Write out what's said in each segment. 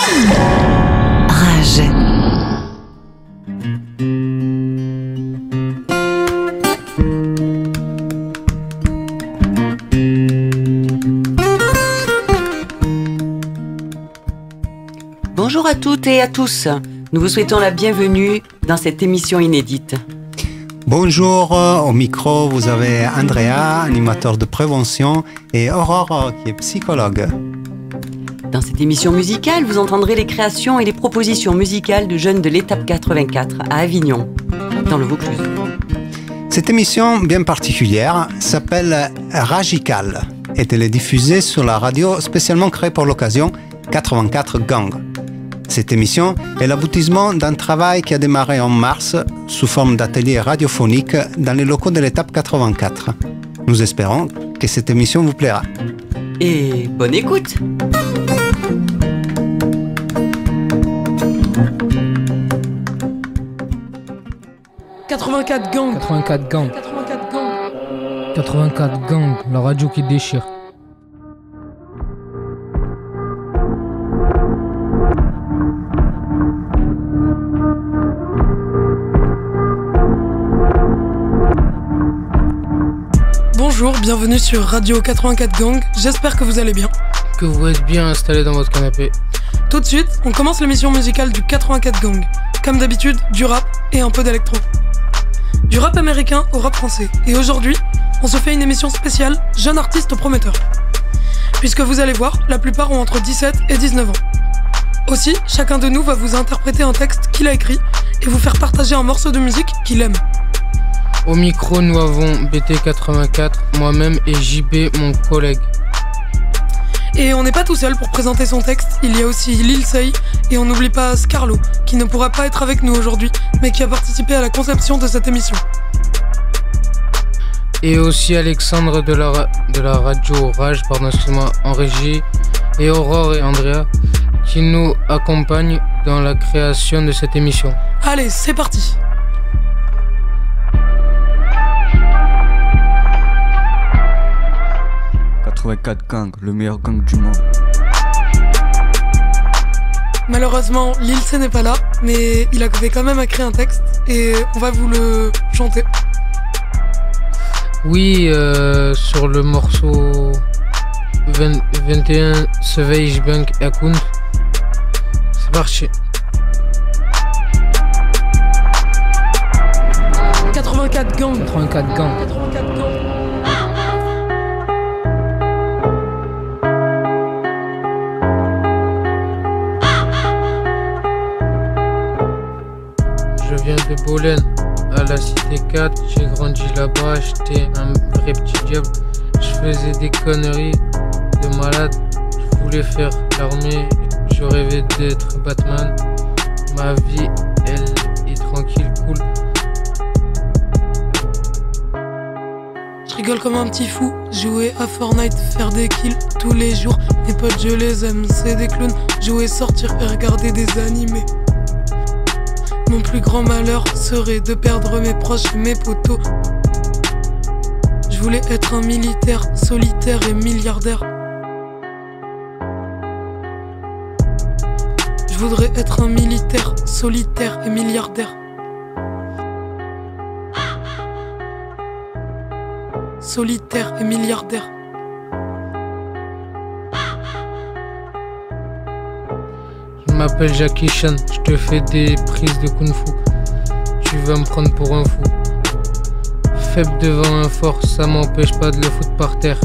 Rage. Bonjour à toutes et à tous. Nous vous souhaitons la bienvenue dans cette émission inédite. Bonjour, au micro vous avez Andrea, animateur de prévention, et Aurore qui est psychologue. Dans cette émission musicale, vous entendrez les créations et les propositions musicales de jeunes de l'étape 84 à Avignon, dans le Vaucluse. Cette émission bien particulière s'appelle Ragical et elle est diffusée sur la radio spécialement créée pour l'occasion 84 Gang. Cette émission est l'aboutissement d'un travail qui a démarré en mars sous forme d'atelier radiophonique dans les locaux de l'étape 84. Nous espérons que cette émission vous plaira. Et bonne écoute! « 84 Gang. 84 Gang. 84 Gang. 84 Gang, la radio qui déchire. Bonjour, bienvenue sur Radio 84 Gang, j'espère que vous allez bien. Que vous êtes bien installé dans votre canapé. Tout de suite, on commence l'émission musicale du 84 Gang. Comme d'habitude, du rap et un peu d'électro. Du rap américain au rap français. Et aujourd'hui, on se fait une émission spéciale Jeunes artistes prometteurs. Puisque vous allez voir, la plupart ont entre 17 et 19 ans. Aussi, chacun de nous va vous interpréter un texte qu'il a écrit et vous faire partager un morceau de musique qu'il aime. Au micro, nous avons BT84, moi-même et JB, mon collègue. Et on n'est pas tout seul pour présenter son texte, il y a aussi Lil Say et on n'oublie pas Scarlo, qui ne pourra pas être avec nous aujourd'hui, mais qui a participé à la conception de cette émission. Et aussi Alexandre de la radio Rage, en régie, et Aurore et Andrea, qui nous accompagnent dans la création de cette émission. Allez, c'est parti! Gang, le meilleur gang du monde. Malheureusement, Lil C n'est pas là, mais il avait quand même écrit un texte et on va vous le chanter. Oui, sur le morceau 21 Savage Bank Account. C'est parti. 84 Gang. 84 Gang. 84 Gang. Je viens de Bolène, à la Cité 4, j'ai grandi là-bas, j'étais un vrai petit diable. Je faisais des conneries de malade, je voulais faire l'armée, je rêvais d'être Batman. Ma vie, elle est tranquille, cool. Je rigole comme un petit fou, jouer à Fortnite, faire des kills tous les jours. Mes potes je les aime, c'est des clowns, jouer, sortir et regarder des animés. Mon plus grand malheur serait de perdre mes proches et mes potos. Je voulais être un militaire, solitaire et milliardaire. Je voudrais être un militaire, solitaire et milliardaire. Solitaire et milliardaire. Je m'appelle Jackie Chan, je te fais des prises de kung fu. Tu vas me prendre pour un fou. Faible devant un fort, ça m'empêche pas de le foutre par terre.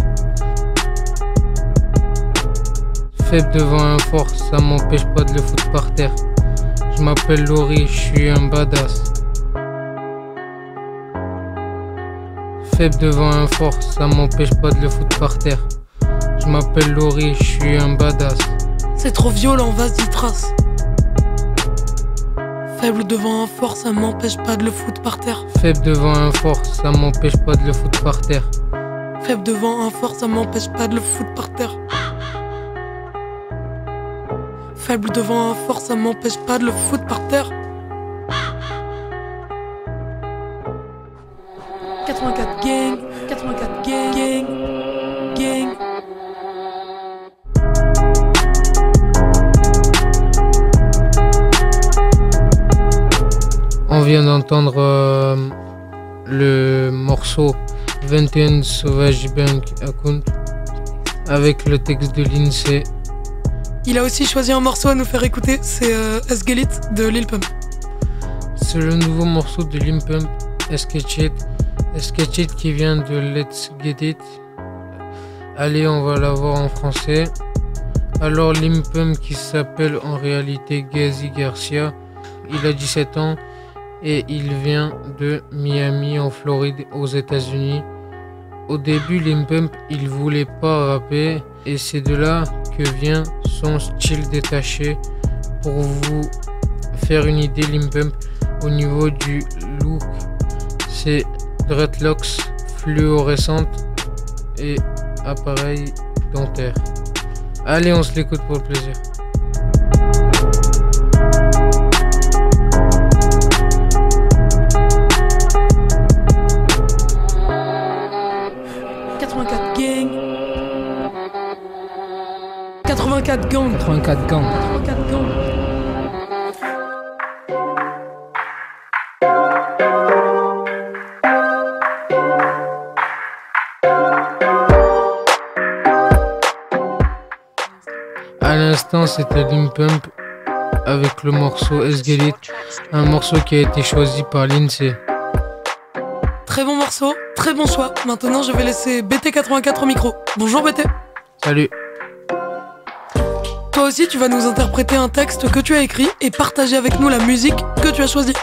Faible devant un fort, ça m'empêche pas de le foutre par terre. Je m'appelle Laurie, je suis un badass. Faible devant un fort, ça m'empêche pas de le foutre par terre. Je m'appelle Laurie, je suis un badass. C'est trop violent, vas-y trace. Faible devant un fort, ça m'empêche pas de le foutre par terre. Faible devant un fort, ça m'empêche pas de le foutre par terre. Faible devant un fort, ça m'empêche pas de le foutre par terre. Faible devant un fort, ça m'empêche pas de le foutre par terre. 84 gang, 84 gang, gang, gang. vient d'entendre le morceau 21 Sauvage Bank Account avec le texte de l'INSEE. Il a aussi choisi un morceau à nous faire écouter, c'est S Get It de Lil Pump. C'est le nouveau morceau de Lil Pump, S Get It qui vient de Let's Get It. Allez, on va la voir en français. Alors Lil Pump, qui s'appelle en réalité Gazi Garcia, il a 17 ans et il vient de Miami en Floride aux États-Unis. Au début, Lil Pump, il voulait pas rapper et c'est de là que vient son style détaché. Pour vous faire une idée, Lil Pump, au niveau du look, c'est dreadlocks fluorescentes et appareil dentaire. Allez, on se l'écoute pour le plaisir. Gang. 84 gang. 84 gang. 84 gang. À l'instant, c'était Lil Pump avec le morceau S Get It, un morceau qui a été choisi par l'INSEE. Très bon morceau, très bon choix. Maintenant, je vais laisser BT84 au micro. Bonjour BT. Salut. Toi aussi, tu vas nous interpréter un texte que tu as écrit et partager avec nous la musique que tu as choisie.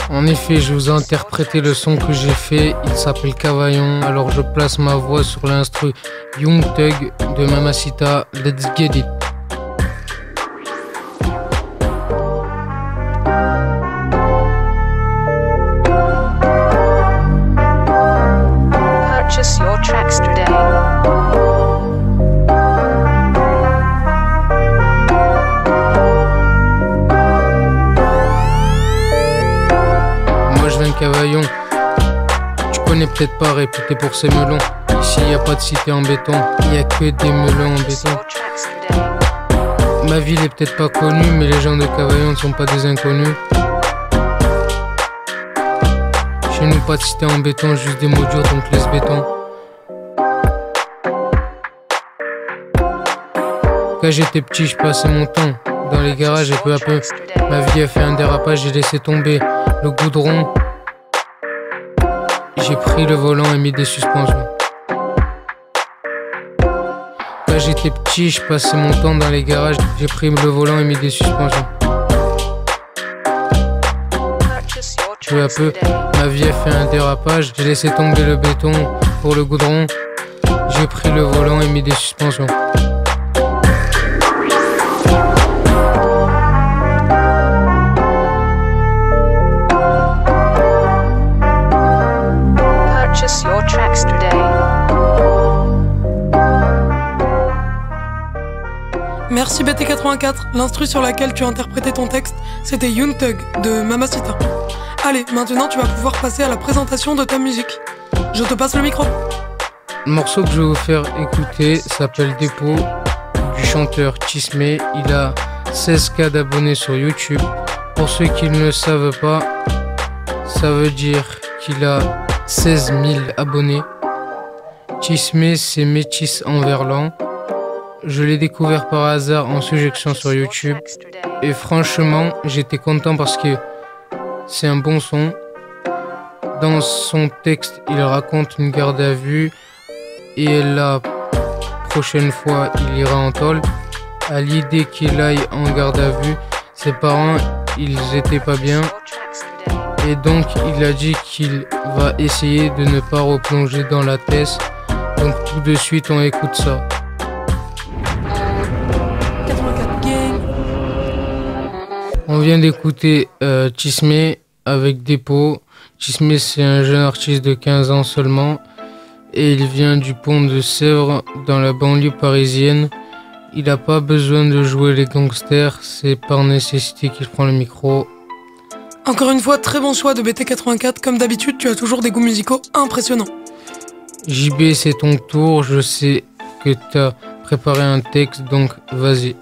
En effet, je vous ai interprété le son que j'ai fait, il s'appelle Cavaillon, alors je place ma voix sur l'instru Young Thug de Mamacita, Let's Get It. Purchase your tracks today. Cavaillon, tu connais peut-être pas, réputé pour ses melons. Ici y a pas de cité en béton, y a que des melons en béton. Ma ville est peut-être pas connue, mais les gens de Cavaillon ne sont pas des inconnus. Chez nous pas de cité en béton, juste des mots durs, donc laisse béton. Quand j'étais petit, je passais mon temps dans les garages et peu à peu ma vie a fait un dérapage, j'ai laissé tomber le goudron. J'ai pris le volant et mis des suspensions. Quand j'étais petit, je passais mon temps dans les garages. J'ai pris le volant et mis des suspensions. Peu à peu, ma vie a fait un dérapage. J'ai laissé tomber le béton pour le goudron. J'ai pris le volant et mis des suspensions. Your tracks today. Merci BT84. L'instru sur laquelle tu as interprété ton texte, c'était Young Thug de Mamacita. Allez, maintenant tu vas pouvoir passer à la présentation de ta musique. Je te passe le micro. Le morceau que je vais vous faire écouter s'appelle Dépôt du chanteur Chismé. Il a 16K d'abonnés sur YouTube. Pour ceux qui ne le savent pas, ça veut dire qu'il a 16 000 abonnés. Chismé, c'est métis en verlan. Je l'ai découvert par hasard en suggestion sur YouTube. Et franchement, j'étais content parce que c'est un bon son. Dans son texte, il raconte une garde à vue. Et la prochaine fois, il ira en tôle. À l'idée qu'il aille en garde à vue, ses parents, ils étaient pas bien. Et donc il a dit qu'il va essayer de ne pas replonger dans la thèse. Donc tout de suite on écoute ça. 84 gang. On vient d'écouter Chismé avec Dépôt. Chismé, c'est un jeune artiste de 15 ans seulement. Et il vient du pont de Sèvres dans la banlieue parisienne. Il n'a pas besoin de jouer les gangsters, c'est par nécessité qu'il prend le micro. Encore une fois, très bon choix de BT84. Comme d'habitude, tu as toujours des goûts musicaux impressionnants. JB, c'est ton tour. Je sais que tu as préparé un texte, donc vas-y.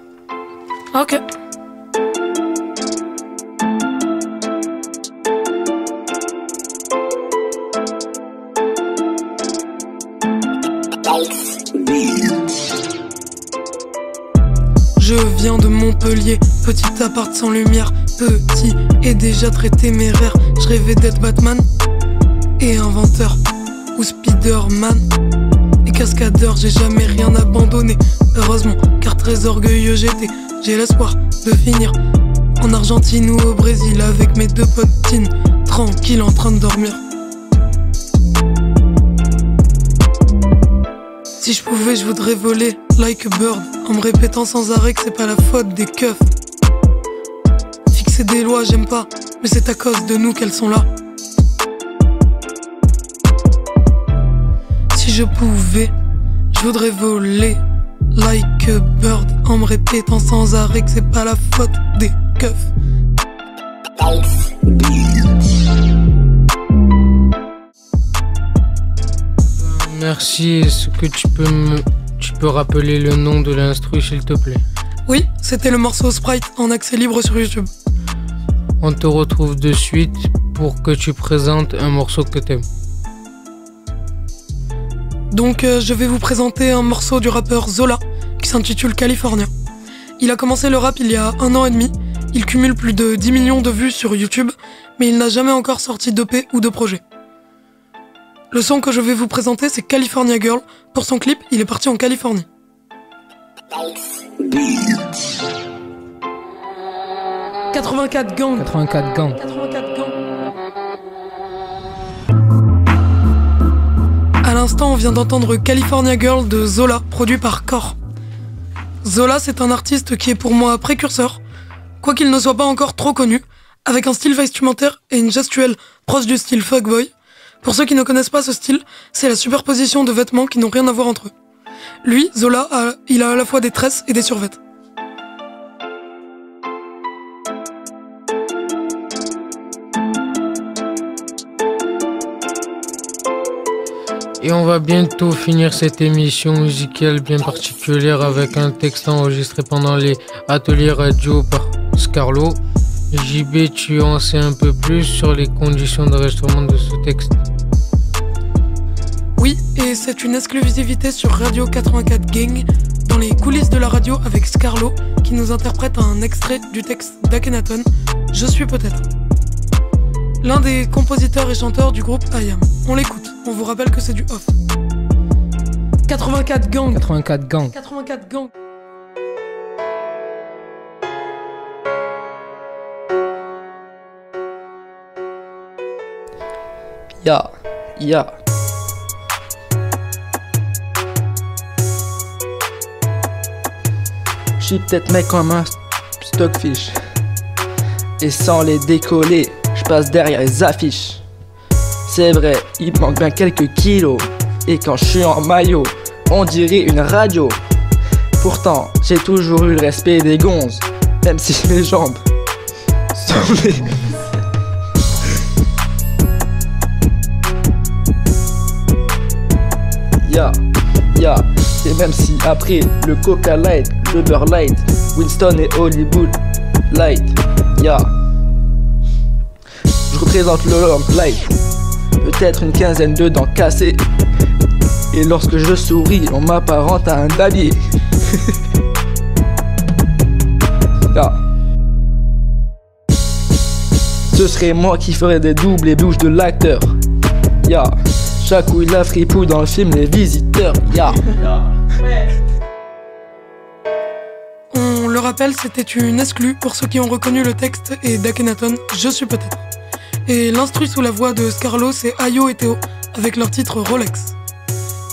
Je viens de Montpellier, petit appart sans lumière, petit et déjà très téméraire. Je rêvais d'être Batman et inventeur ou Spider-Man et cascadeur. J'ai jamais rien abandonné, heureusement, car très orgueilleux j'étais. J'ai l'espoir de finir en Argentine ou au Brésil avec mes 2 potines, tranquille en train de dormir. Si je pouvais, je voudrais voler like a bird, en me répétant sans arrêt que c'est pas la faute des keufs. Fixer des lois, j'aime pas, mais c'est à cause de nous qu'elles sont là. Si je pouvais, je voudrais voler like a bird, en me répétant sans arrêt que c'est pas la faute des keufs. Merci, est-ce que tu peux rappeler le nom de l'instru s'il te plaît? Oui, c'était le morceau Sprite en accès libre sur YouTube. On te retrouve de suite pour que tu présentes un morceau que t'aimes. Donc je vais vous présenter un morceau du rappeur Zola qui s'intitule California. Il a commencé le rap il y a 1 an et demi, il cumule plus de 10 millions de vues sur YouTube, mais il n'a jamais encore sorti d'EP ou de projet. Le son que je vais vous présenter, c'est California Girl. Pour son clip, il est parti en Californie. 84 gang. 84 gang. 84 gang. À l'instant, on vient d'entendre California Girl de Zola, produit par Core. Zola, c'est un artiste qui est pour moi précurseur, quoiqu'il ne soit pas encore trop connu, avec un style vestimentaire et une gestuelle proche du style fuckboy. Pour ceux qui ne connaissent pas ce style, c'est la superposition de vêtements qui n'ont rien à voir entre eux. Lui, Zola, il a à la fois des tresses et des survêtements. Et on va bientôt finir cette émission musicale bien particulière avec un texte enregistré pendant les ateliers radio par Scarlo. JB, tu en sais un peu plus sur les conditions d'enregistrement de ce texte? Oui, et c'est une exclusivité sur Radio 84 Gang, dans les coulisses de la radio avec Scarlo, qui nous interprète un extrait du texte d'Akhenaton, Je suis peut-être. L'un des compositeurs et chanteurs du groupe IAM. On l'écoute, on vous rappelle que c'est du off. 84 Gang. 84 gang. 84 Gang. Ya, ya. J'suis peut-être mec comme un stockfish. Et sans les décoller, j'passe derrière les affiches. C'est vrai, il me manque bien quelques kilos. Et quand j'suis en maillot, on dirait une radio. Pourtant, j'ai toujours eu le respect des gonzes. Même si mes jambes sont les... Ya, et même si après le Coca Light, le Beurre Light, Winston et Hollywood Light, ya, je représente le Long Light, peut-être une quinzaine de dents cassées, et lorsque je souris, on m'apparente à un damier. Ya, ce serait moi qui ferais des doubles et bouches de l'acteur. Ya. Chaque où il a fripouille dans le film Les Visiteurs, ya. On le rappelle, c'était une exclue pour ceux qui ont reconnu le texte et d'Akhenaton, Je suis peut-être. Et l'instru sous la voix de Scarlo, c'est Ayo et Théo, avec leur titre Rolex.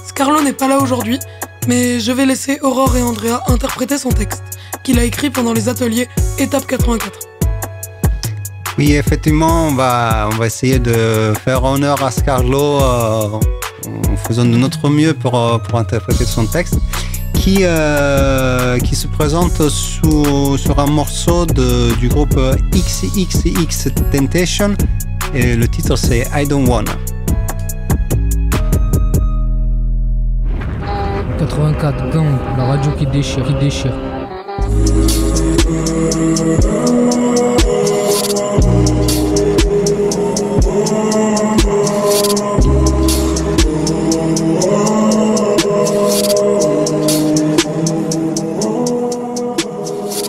Scarlo n'est pas là aujourd'hui, mais je vais laisser Aurore et Andrea interpréter son texte, qu'il a écrit pendant les ateliers Étape 84. Oui, effectivement, on va essayer de faire honneur à Scarlo en faisant de notre mieux pour interpréter son texte, qui se présente sur un morceau du groupe XXX Temptation, et le titre c'est I Don't Wanna. 84 gang, la radio qui déchire, qui déchire.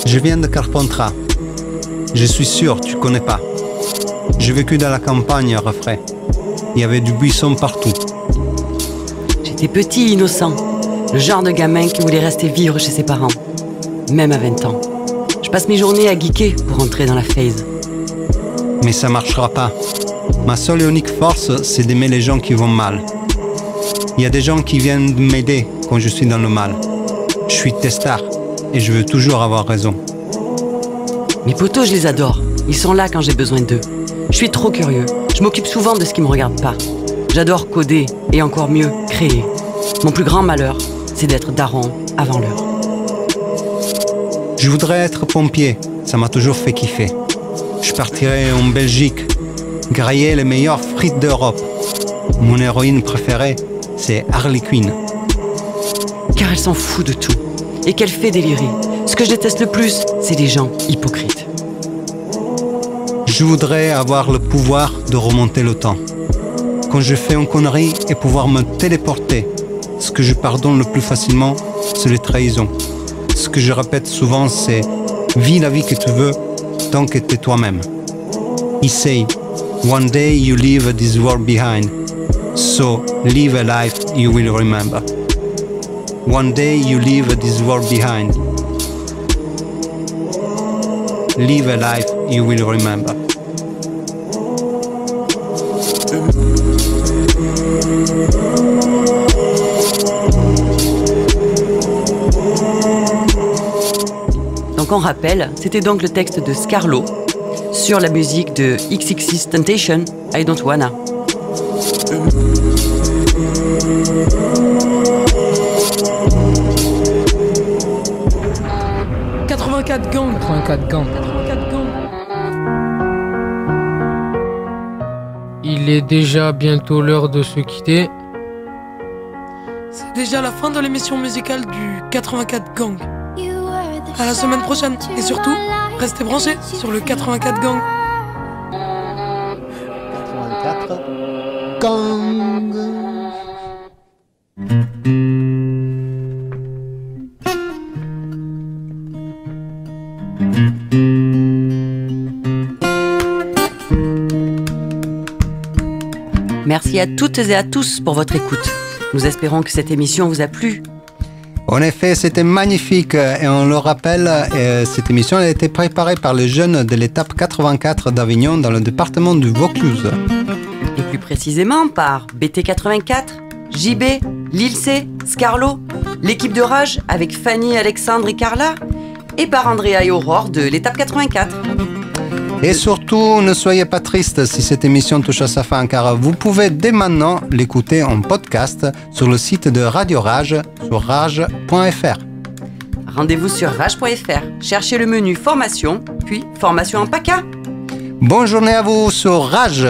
Je viens de Carpentras. Je suis sûr, tu connais pas. J'ai vécu dans la campagne, refrain. Il y avait du buisson partout. J'étais petit, innocent. Le genre de gamin qui voulait rester vivre chez ses parents. Même à 20 ans. Je passe mes journées à geeker pour entrer dans la phase. Mais ça marchera pas. Ma seule et unique force, c'est d'aimer les gens qui vont mal. Il y a des gens qui viennent m'aider quand je suis dans le mal. Je suis testard et je veux toujours avoir raison. Mes potos, je les adore. Ils sont là quand j'ai besoin d'eux. Je suis trop curieux. Je m'occupe souvent de ce qui me regarde pas. J'adore coder et encore mieux, créer. Mon plus grand malheur, c'est d'être daron avant l'heure. Je voudrais être pompier. Ça m'a toujours fait kiffer. Je partirai en Belgique, griller les meilleures frites d'Europe. Mon héroïne préférée, c'est Harley Quinn. Car elle s'en fout de tout. Et qu'elle fait délirer. Ce que je déteste le plus, c'est les gens hypocrites. Je voudrais avoir le pouvoir de remonter le temps. Quand je fais une connerie et pouvoir me téléporter. Ce que je pardonne le plus facilement, c'est les trahisons. Ce que je répète souvent, c'est « Vis la vie que tu veux, tant que t'es toi-même. » He say, "One day you leave this world behind, so live a life you will remember." One day you leave this world behind. Live a life you will remember. Donc on rappelle, c'était donc le texte de Scarlo sur la musique de XXXTentacion, I Don't Wanna. « 84 Gang. 84 Gang. 84 Gang. Il est déjà bientôt l'heure de se quitter. C'est déjà la fin de l'émission musicale du 84 Gang. À la semaine prochaine. Et surtout, restez branchés sur le 84 Gang. 84 Gang. Merci à toutes et à tous pour votre écoute. Nous espérons que cette émission vous a plu. En effet, c'était magnifique et on le rappelle, cette émission a été préparée par les jeunes de l'étape 84 d'Avignon dans le département du Vaucluse. Et plus précisément par BT84, JB, Lilce, Scarlo, l'équipe de Rage avec Fanny, Alexandre et Carla, et par Andrea et Aurore de l'étape 84. Et surtout, ne soyez pas tristes si cette émission touche à sa fin, car vous pouvez dès maintenant l'écouter en podcast sur le site de Radio Rage sur rage.fr. Rendez-vous sur rage.fr, cherchez le menu formation, puis formation en PACA. Bonne journée à vous sur Rage!